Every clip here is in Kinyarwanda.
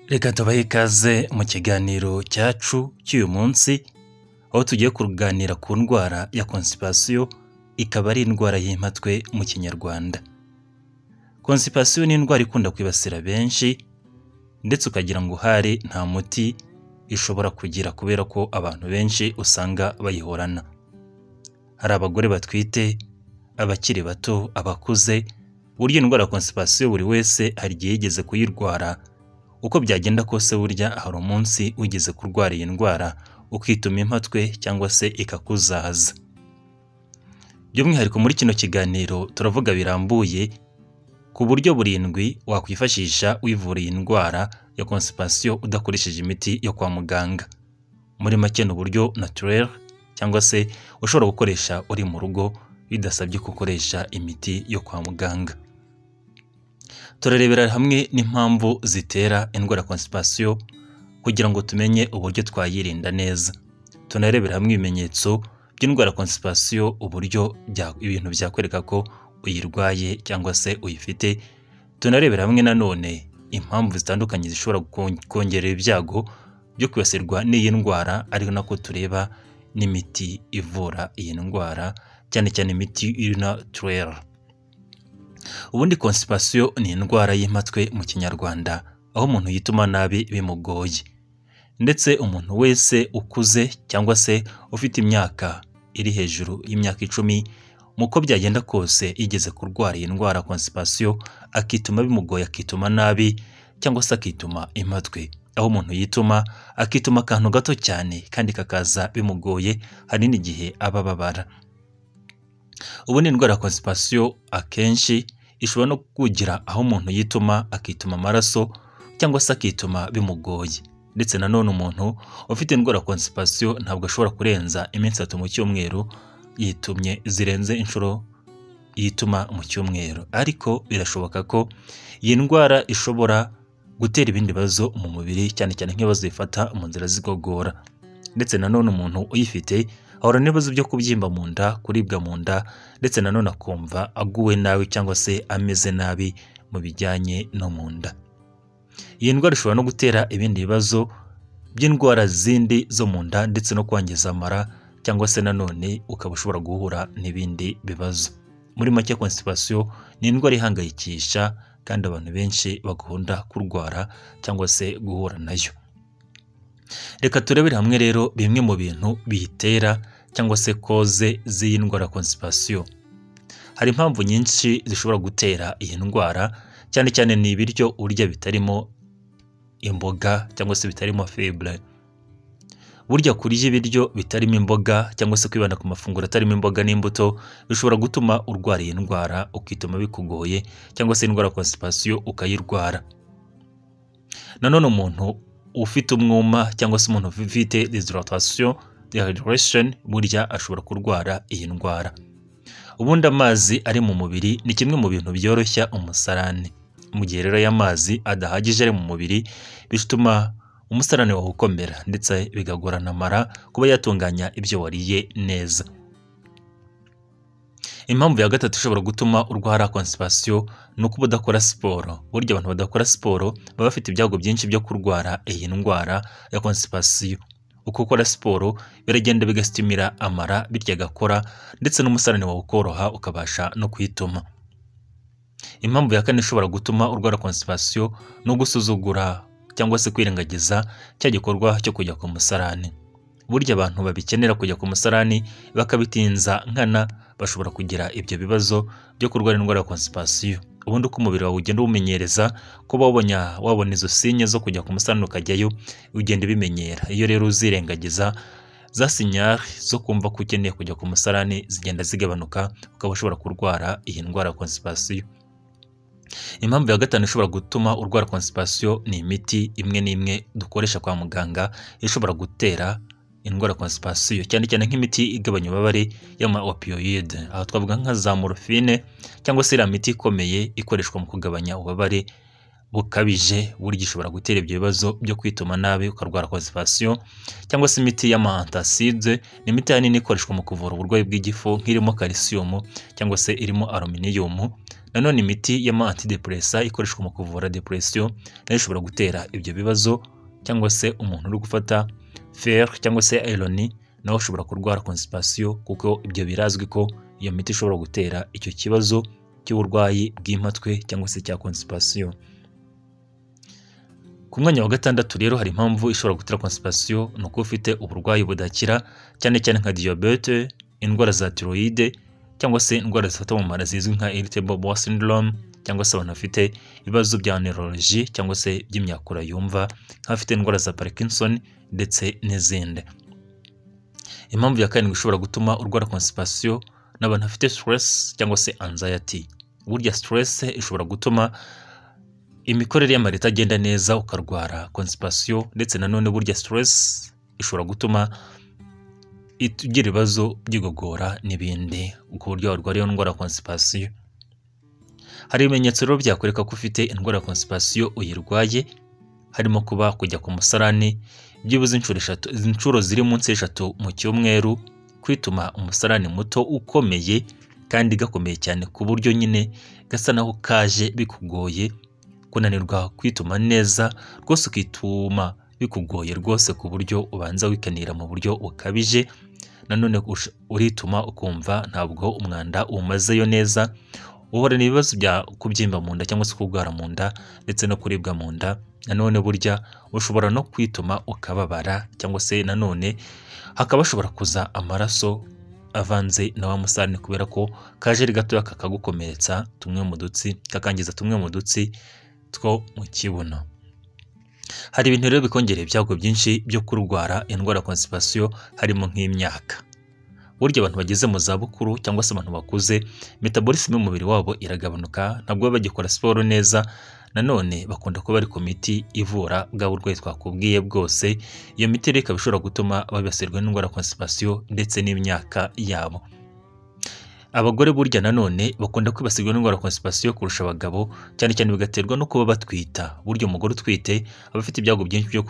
Reka tubahe ikaze mu kiganiro cyacu cy'uyu munsi, aho tugiye kuganira ku ndwara ya constipation, ikaba ari indwara y'impatwe mu kinyarwanda. Constipation ni indwara ikunda kwibasira benshi, ndetse ukagira ngo hari nta muti ishobora kugira kubera ko abantu benshi usanga bayihorana. Hari abagore batwite, abakiri bato, abakuze, burya indwara ya constipation buri wese hari igihe yigeze kuyirwara. Uko byagenda kose burya hari umunsi wigeze kurwara iyi ndwara ukituma impatwe cyangwa se ikakuzahaza. By'umwihariko muri kino kiganiro turavuga birambuye ku buryo burindwi wakwifashisha wivura iyi ndwara ya constipation udakoresheje imiti yo kwa muganga. Muri make ni uburyo naturel cyangwa se ushobora gukoresha uri mu rugo bidasabye gukoresha imiti yo kwa muganga. Turarebera hamwe n'impamvu zitera indwara ya constipation kugira ngo tumenye uburyo twayirinda neza. Tunarebera hamwe ibimenyetso by'indwara ya constipation, uburyo ibintu byakwereka ko uyirwaye cyangwa se uyifite. Tunarebera hamwe nanone impamvu zitandukanye zishobora kongerera ibyago byo kwibasirwa n'iyi ndwara, ariko nako tureba n'imiti ivura iyi ndwara, cyane cyane imiti iri naturel. Ubundi constipation ni indwara y'impatwe mu kinyarwanda, aho umuntu yituma nabi bimugoye. Ndetse umuntu wese ukuze cyangwa se ufite imyaka iri hejuru y'imyaka 10, muko byagenda kose yigeze kurwara iyi ndwara constipation, akituma bimugoye, akituma nabi cyangwa se akituma impatwe. Aho umuntu yituma akituma akantu gato cyane kandi kakaza bimugoye, hari n'igihe aba babara. Ubundi indwara ya constipation akenshi ishobora no kugira aho umuntu yituma akituma amaraso cyangwa se akituma bimugoye. Ndetse nanone umuntu ufite indwara ya constipation ntabwo ashobora kurenza iminsi 3 mu cyumweru yitumye zirenze inshuro yituma mu cyumweru. Ariko birashoboka ko iyi ndwara ishobora gutera ibindi bibazo mu mubiri, cyane cyane nk'ibibazo bifata mu nzira z'igogora. Ndetse nanone umuntu uyifite ahora n'ibibazo byo kubyimba mu nda, kuribwa mu nda, ndetse nanone akumva aguwe nabi cyangwa se ameze nabi mu bijyanye no mu nda. Iyi ndwara ishobora no gutera ibindi bibazo by'indwara zindi zo mu nda, ndetse no kwangiza amara, cyangwa se nanone ukaba ushobora guhura n'ibindi bibazo. Muri make constipation ni indwara ihangayikisha kandi abantu benshi bakunda kurwara cyangwa se guhura nayo. Reka turebere hamwe rero bimwe mu bintu biyitera cyangwa se cause z'iyi ndwara ya constipation. Hari impamvu nyinshi zishobora gutera iyi ndwara, cyane cyane ni ibiryo urya bitarimo imboga cyangwa se bitarimo fibre. Burya kurya ibiryo bitarimo imboga cyangwa se kwibanda ku mafunguro atarimo imboga n'imbuto bishobora gutuma urwara iyi ndwara, ukituma bikugoye cyangwa se indwara ya constipation ukayirwara. Nanone umuntu ufite umwuma cyangwa se umuntu ufite dehydration burya ashobora kurwara iyi ndwara. Ubundi amazi ari mu mubiri ni kimwe mu bintu byoroshya umusarani. Mu gihe rero y'amazi adahagije ari mu mubiri, bituma umusarani wawe ukomera, ndetse bigagorana amara kuba yatunganya ibyo wariye neza. Impamvu ya gatatu ishobora gutuma urwara constipation ni uko udakora siporo. Burya abantu badakora siporo baba bafite ibyago byinshi byo kurwara iyi ndwara ya constipation. Uko ukora siporo biragenda bigastimira amara, bityo agakora, ndetse n'umusarani wawe ukoroha ukabasha no kwituma. Impamvu ya kane ishobora gutuma urwara constipation no gusuzugura cyangwa se kwirengagiza cya gikorwa cyo kujya ku musarani. Burya abantu babikenera kujya ku musarani bakabitinza nkana bashobora kugira ibyo bibazo byo kurwara indwara ya constipation. Ubundi uko umubiri wawe ugenda umenyereza kuba wabona izo sinye zo kujya ku musarani ukajyayo, ugenda bimenyera. Iyo rero uzirengagiza, za sinyari zo kumva ko ukeneye kujya ku musarani zigenda zigabanuka, ukaba ushobora kurwara iyi ndwara ya constipation. Impamvu ya gatanu ishobora gutuma urwara constipation ni imiti imwe n'imwe dukoresha kwa muganga ishobora gutera indwara ya constipation, cyane cyane nk'imiti igabanya ububabare y'ama opioid. Aho twavuga nka za morphine cyangwa se iriya miti ikomeye ikoreshwa mu kugabanya ububabare bukabije burya ishobora gutera ibyo bibazo byo kwituma nabi ukarwara constipation, cyangwa se imiti y'amantacide ni imiti ahanini ikoreshwa mu kuvura uburwayi bw'igifu nk'irimo calcium cyangwa se irimo aluminium. Nanone imiti y'amantidepressa ikoreshwa mu kuvura depression nayo ishobora gutera ibyo bibazo, cyangwa se umuntu uri gufata fer cyangwa se iron nawe ushobora kurwara constipation, kuko ibyo birazwi ko iyo miti ishobora gutera icyo kibazo cy'uburwayi bw'impatwe cyangwa se cya constipation. Ku mwanya wa gatandatu rero hari impamvu ishobora gutera constipation, ni uko ufite uburwayi budakira cyane cyane nka diabete, indwara za thyroid, cyangwa se indwara zifata mu mara zizwi nka irritable bowel syndrome, cyangwa se abantu bafite ibibazo bya neurology cyangwa se by'imyakura yumva nk'abafite indwara za Parkinson ndetse n'izindi. Impamvu ya karindwi ishobora gutuma urwara constipation n'abantu bafite stress cyangwa se anxiety. Burya stress ishobora gutuma imikorere y'amara itagenda neza ukarwara constipation, ndetse nanone burya stress ishobora gutuma ugira ibibazo by'igogora n'ibindi, ku buryo warwara iyo ndwara constipation. Hari ibimenyetso rero byakwereka ko ufite indwara ya constipation uyirwaye, harimo kuba kujya ku musarani byibuze inshuro ziri munsi y'eshatu mu cyumweru, kwituma umusarani muto ukomeye kandi gakomeye cyane ku buryo nyine gasa naho kaje bikugoye, kunanirwa kwituma neza rwose ukituma bikugoye rwose ku buryo ubanza wikanira mu buryo bukabije. Nanone urituma ukumva ntabwo umwanda umazeyo neza, uhorana ibibazo bya kubyimba mu nda cyangwa se kurwara mu nda ndetse no kuribwa mu nda. Nanone burya ushobora no kwituma ukababara, cyangwa se nanone hakaba hashobora kuza amaraso avanze na wa musarani kubera ko kaje ari gatoya kakagukomeretsa tumwe mu dutsi, kakangiza tumwe mu dutsi two mu kibuno. Hari ibintu rero bikongerera ibyago byinshi byo kurwara indwara ya constipation, harimo nk'imyaka. Burya abantu bageze mu zabukuru cyangwa se abantu bakuze, metabolisme y'umubiri wabo iragabanuka, ntabwo baba bagikora siporo neza. Nanone bakunda kuba bari ku miti ivura bwa burwayi twakubwiye bwose. Iyo miti rero ikaba ishobora gutuma babasirwa n'indwara ya constipation ndetse n'imyaka yabo. Abagore burya nanone bakunda kwibasirwa n'indwara ya constipation kurusha abagabo, cyane cyane bigaterwa no kuba batwita. Burya umugore utwite aba afite ibyago byinshi byo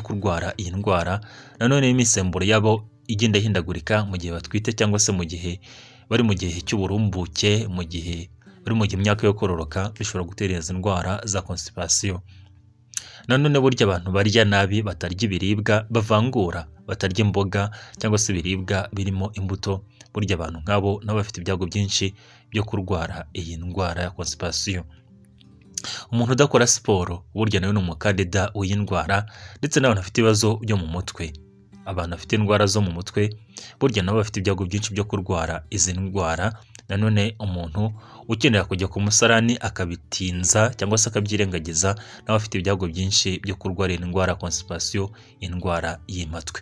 kurwara iyi ndwara. Nanone imisemburo yabo igenda ihindagurika mu gihe batwite, cyangwa se mu gihe bari mu gihe cy'uburumbuke, mu gihe bari mu imyaka yo kororoka, bishobora gutera izi ndwara za constipation. Nanone burya abantu barya nabi, batarya ibiribwa bavangura, batarya imboga cyangwa se ibiribwa birimo imbuto, burya abantu nk'abo nabo bafite ibyago byinshi byo kurwara iyi ndwara ya constipation. Umuntu udakora siporo burya nawe ni umukandida w'iyi ndwara, ndetse n'abantu bafite ibibazo byo mu mutwe. Abantu bafite indwara zo mu mutwe burya nabo bafite ibyago byinshi byo kurwara izi ndwara. Nanone umuntu ukenera kujya ku musarani akabitinza cyangwa se akabyirengagiza, nawe afite ibyago byinshi byo kurwara indwara ya constipation, indwara y'impatwe.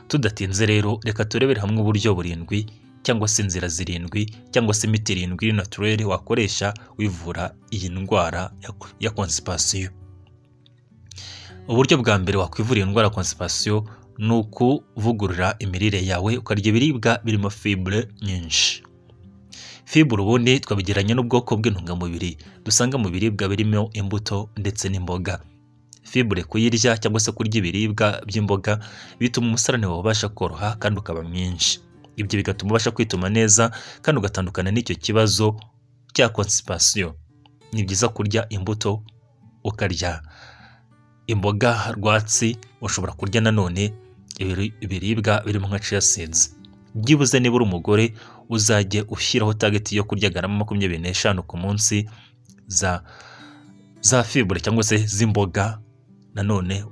Tudatinze rero reka turebere hamwe uburyo burindwi cyangwa se inzira zirindwi cyangwa se imiti irindwi naturel wakoresha wivura iyi ndwara ya constipation. Uburyo bwa mbere wakwivura iyi ndwara ya constipation ni ukuvugurura imirire yawe, ukarya ibiribwa birimo fibre nyinshi. Fibre ubundi twabigeranya n'ubwoko bw'intungamubiri dusanga mu biribwa birimo imbuto ndetse n'imboga. Fibre kuyirya cyangwa se kurya ibiribwa by'imboga bituma umusarani wawe ubasha koroha kandi ukaba mwinshi. Ibyo bigatuma ubasha kwituma neza kandi ugatandukana n'icyo kibazo cya constipation. Ni byiza kurya imbuto, ukarya imboga rwatsi, ushobora kurya nanone ibiribwa birimo nka chia seeds. Byibuze niba uri umugore uzajye ushyiraho target yo kurya garama 25 ku munsi za fibre cyangwa se z'imboga. Nanone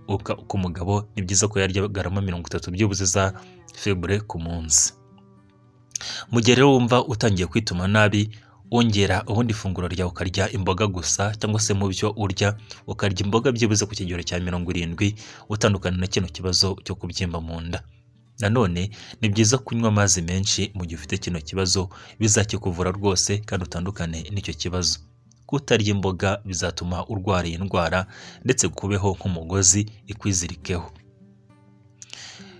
ku mugabo ni byiza ko yarya garama 30 byibuze za fibre ku munsi. Mu gihe rero wumva utangiye kwituma nabi, wongera ubundi funguro ryawe ukarya imboga gusa, cyangwa se mu byo urya ukarya imboga byibuze ku kigero cya 70, utandukana na kino kibazo cyo kubyimba mu nda. Nanone ni byiza kunywa amazi menshi mu gihe ufite kino kibazo, bizakikuvura rwose kandi utandukane n'icyo kibazo. Kutarya imboga bizatuma urwara iyi ndwara ndetse kubeho nk'umugozi ikwizirikeho.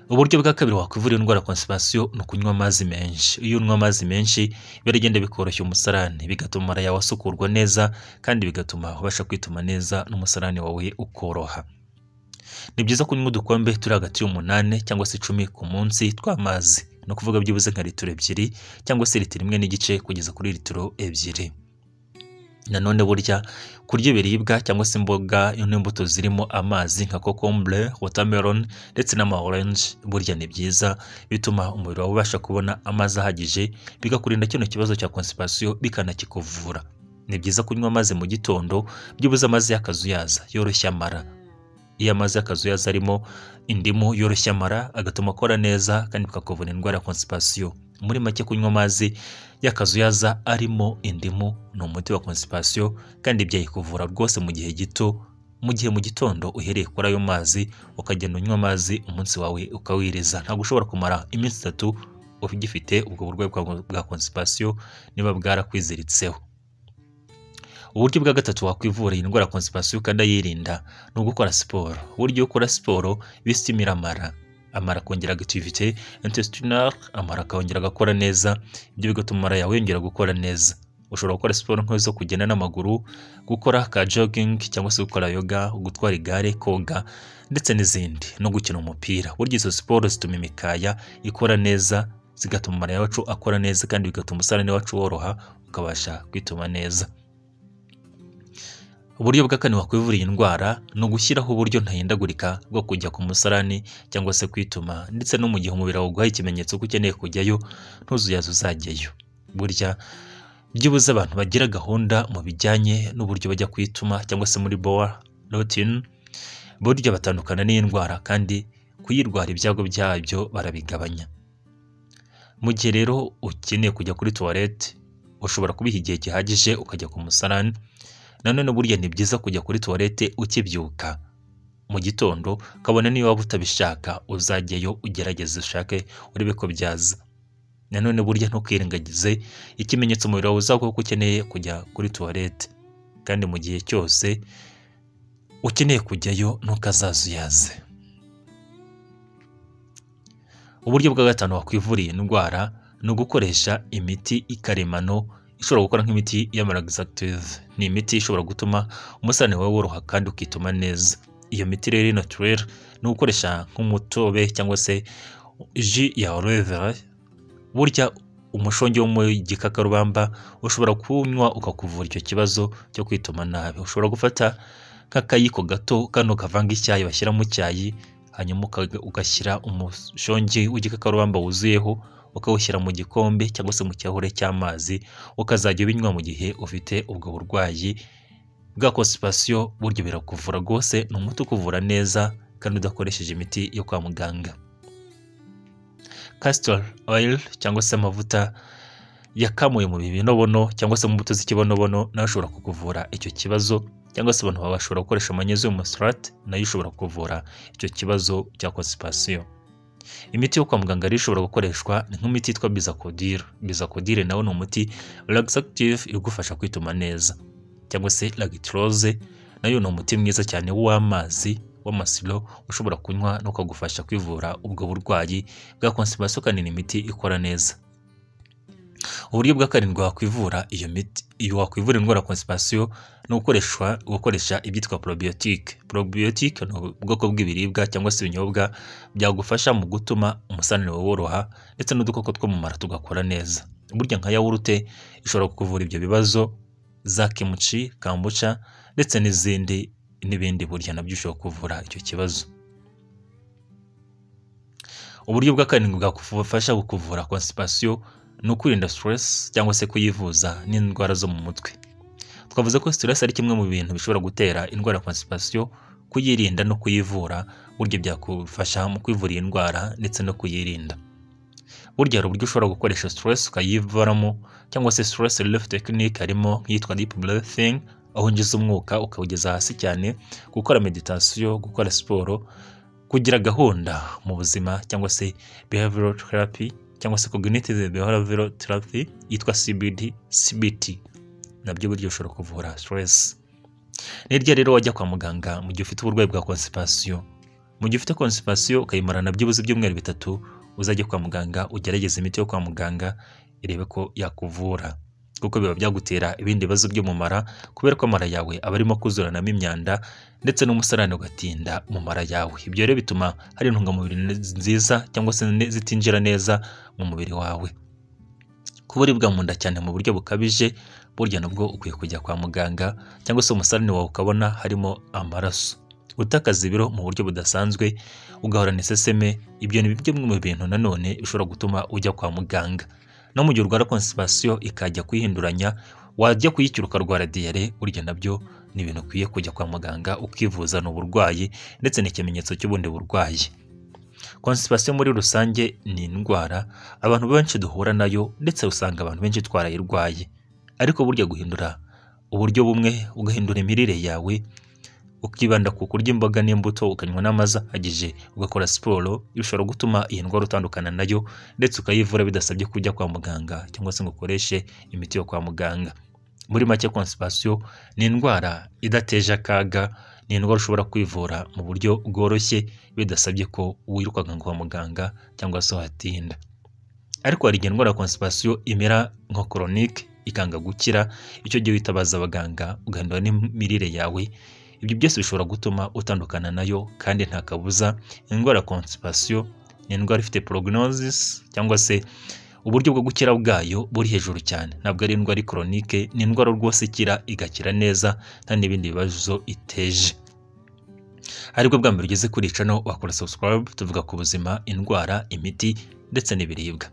Uburyo bwa kabiri wakwivura indwara ya constipation ni ukunywa amazi menshi. Iyo unywa amazi menshi biragenda bikoroshya umusarani, bigatuma amara yawe asukurwa neza kandi bigatuma ubasha kwituma neza n'umusarani wawe ukoroha. Ni byiza kunywa udukombe turi hagati y'umunani cyangwa se 10 ku munsi tw'amazi. No kuvuga byibuze nka litiro 2 cyangwa se litiro 1 kugeza kuri litiro 2. Nanone burya kurya ibiribwa cyangwa se imboga n'imbuto zirimo amazi nka concombre, watermelon ndetse n'ama orange burya ni byiza, bituma umubiri wawe ubasha kubona amazi ahagije, bigakurinda kino kibazo cya constipation bikanakikuvura. Ni byiza kunywa amazi mu gitondo, byibuze amazi y'akazuyaza yoroshya amara. Iyo amazi y'akazuyaza arimo indimu yoroshya amara agatuma akora neza kandi bikakuvura indwara ya constipation. Muri make kunywa amazi y'akazuyaza arimo indimu ni umuti wa constipation kandi byayikuvura rwose mu gihe gito, mu gihe mu gitondo uhereye kuri ayo mazi ukagenda unywa amazi umunsi wawe ukawiriza. Ntabwo ushobora kumara iminsi 3 ugifite ubwo burwayi bwa constipation niba bwarakwiziritseho. Uburyo bwa gatatu wakwivura iyi ndwara ya constipation kandi ayirinda ni ugukora siporo. Uburyo ukora siporo bistimira amara kongera activité intestinale, amara akongera agakora neza, ibyo bigatuma amara yawe yongera gukora neza. Ushobora gukora siporo nk'izo kugenda n'amaguru, gukora ka jogging cyangwa se gukora yoga, gutwara igare, koga ndetse n'izindi, no gukina umupira. Burya izo siporo zituma imikaya ikora neza, zigatuma amara yacu akora neza kandi bigatuma umusarani wacu woroha ukabasha kwituma neza. Uburyo bwa kane wakwivura iyi ndwara ni ugushyiraho uburyo ntahindagurika bwo kujya ku musarani cyangwa se kwituma, ndetse no mu gihe umubiri wawe uguhaye ikimenyetso ko ukeneye kujyayo ntuzuyaze uzajyayo. Burya byibuze abantu bagira gahunda mu bijyanye n'uburyo bajya kwituma cyangwa se muri bowel routine, burya batandukana n'iyi ndwara kandi kuyirwara ibyago byabyo barabigabanya. Mu gihe rero ukeneye kujya kuri toilette ushobora kubiha igihe gihagije ukajya ku musarani. Nanone burya ni byiza kujya kuri toilette ukibyuka mu gitondo, kabone niyo waba utabishaka uzajyayo ugerageze ushake urebe ko byaza. Nanone burya ntukirengagize ikimenyetso umubiri wawe uzaguha ko ukeneye kujya kuri toilette, kandi mu gihe cyose ukeneye kujyayo ntukazazuyaze. Uburyo bwa gatanu wakwivura iyi ndwara ni ugukoresha imiti ikaremano ishobora gukora nk'imiti y'amalaxative. Ni imiti ishobora gutuma umusarani wawe woroha kandi ukituma neza. Iyo miti rero naturel ni ugukoresha nk'umutobe cyangwa se ji ya aloe vera. Burya umushongi wo mu gikakarubamba ushobora kunywa ukakuvura icyo kibazo cyo kwituma nabi. Ushobora gufata nk'akayiko gato kano kavanga icyayi bashyira mu cyayi, hanyuma ugashyira umushongi w'igikakarubamba wuzuyeho, ukawushyira mu gikombe cyangwa se mu cyahure cy'amazi, ukazajya ubinywa mu gihe ufite ubwo burwayi bwa constipation. Buryo birakuvura rwose, ni umuti ukuvura neza kandi udakoresheje imiti yo kwa muganga. Castor oil cyangwa se amavuta yakamuye mu binobono cyangwa se mu mbuto z'ikibonobono nayo ashobora kukuvura icyo kibazo, cyangwa se abantu bashobora gukoresha magnesium citrate nayo ishobora kuvura icyo kibazo cya constipation. Imiti yo kwa muganga rero ishobora gukoreshwa nk'imiti yitwa bizacodil. Bizacodil nawo ni umuti laxative igufasha kwituma neza, cyangwa se lactose nayo ni umuti mwiza cyane w'amazi w'amasiro ushobora kunywa no kugufasha kwivura ubwo burwayi bwa constipation kandi ni imiti ikora neza. Uburyo bwa karindwi wakwivura wakwivura indwara ya constipation ni gukoresha ibyitwa probiotic. Probiotic ni ubwoko bw'ibiribwa cyangwa se ibinyobwa byagufasha mu gutuma umusarani wawe woroha ndetse n'udukoko two mu mara tugakora neza. Burya nka yawurute ishobora kukuvura ibyo bibazo, za kimchi, kombucha ndetse n'ibindi burya nabyo ushobora kuvura icyo kibazo. Uburyo bwa karindwi bwagufasha kuvura constipation ni ukwirinda stress cyangwa se kuyivuza n'indwara zo mu mutwe. Twavuze ko stress ari kimwe mu bintu bishobora gutera indwara ya constipation. Kuyirinda no kuyivura buryo byakufasha mu kwivura iyi ndwara ndetse no kuyirinda. Burya hari uburyo ushobora gukoresha stress ukayivaramo, cyangwa se stress relief technique harimo yitwa deep breathing, aho unjiza umwuka ukawugeza hasi cyane, gukora meditation, gukora siporo, kugira gahunda mu buzima, cyangwa se behavioral therapy cyangwa se cognitive behavioral therapy yitwa CBT. Nabyo buryo ushobora kuvura stress. Niryo rero wajya kwa muganga mu gihe ufite uburwayi bwa constipation. Mu gihe ufite constipation ukayimarana byibuze ibyumweru 3 uzajye kwa muganga ugerageze imiti yo kwa muganga irebe ko yakuvura, kuko biba byagutera ibindi bibazo byo mu mara kubera ko amara yawe aba arimo kuzuranamo imyanda ndetse n'umusarane ugatinda mu mara yawe. Ibyo rero bituma hari intungamubiri nziza cyangwa se zitinjira neza mu mubiri wawe. Kuba uribwa mu nda cyane mu buryo bukabije burya nabwo ukwiye kujya kwa muganga, cyangwa se umusarane wawe ukabona harimo amaraso. Gutakaza ibiro mu buryo budasanzwe ugahorana iseseme, ibyo ni bimwe mu bintu nanone bishobora gutuma ujya kwa muganga. No mu gihe urwara constipation ikajya kwihinduranya, wajya kuyicyura ukarwara diare, burya nabyo ni ibintu ukwiye kujya kwa muganga ukivuza n'uburwayi ndetse n'ikimenyetso cy'ubundi burwayi. Constipation muri rusange ni indwara abantu benshi duhura nayo ndetse usanga abantu benshi twarayirwaye, ariko burya guhindura uburyo bumwe ugahindura imirire yawe, ukibanda ku kurya imboga n'imbuto, ukanywa n'amazi ahagije, ugakora siporo, bishobora gutuma iyi ndwara utandukana nayo ndetse ukayivura bidasabye kujya kwa muganga cyangwa se ngo ukoreshe imiti yo kwa muganga. Muri make constipation ni indwara idateje akaga, ni indwara ushobora kwivura mu buryo bworoshye bidasabye ko wirukanka kwa muganga cyangwa se watinda. Ariko hari igihe indwara ya constipation imera nka chronique ikanga gukira, icyo gihe witabaza abaganga ugahindura n'imirire yawe. Ibyo byose bishobora gutuma utandukana nayo, kandi nta kabuza indwara ya constipation ni indwara ifite prognosis cyangwa se uburyo bwo gukira bwayo buri hejuru cyane. Ntabwo ari indwara chronique, ni indwara rwose ikira igakira neza nta n'ibindi bibazo iteje. Aribwo bwa mbere ugeze kuri channel wakora subscribe, tuvuga ku buzima, indwara, imiti ndetse n'ibiribwa.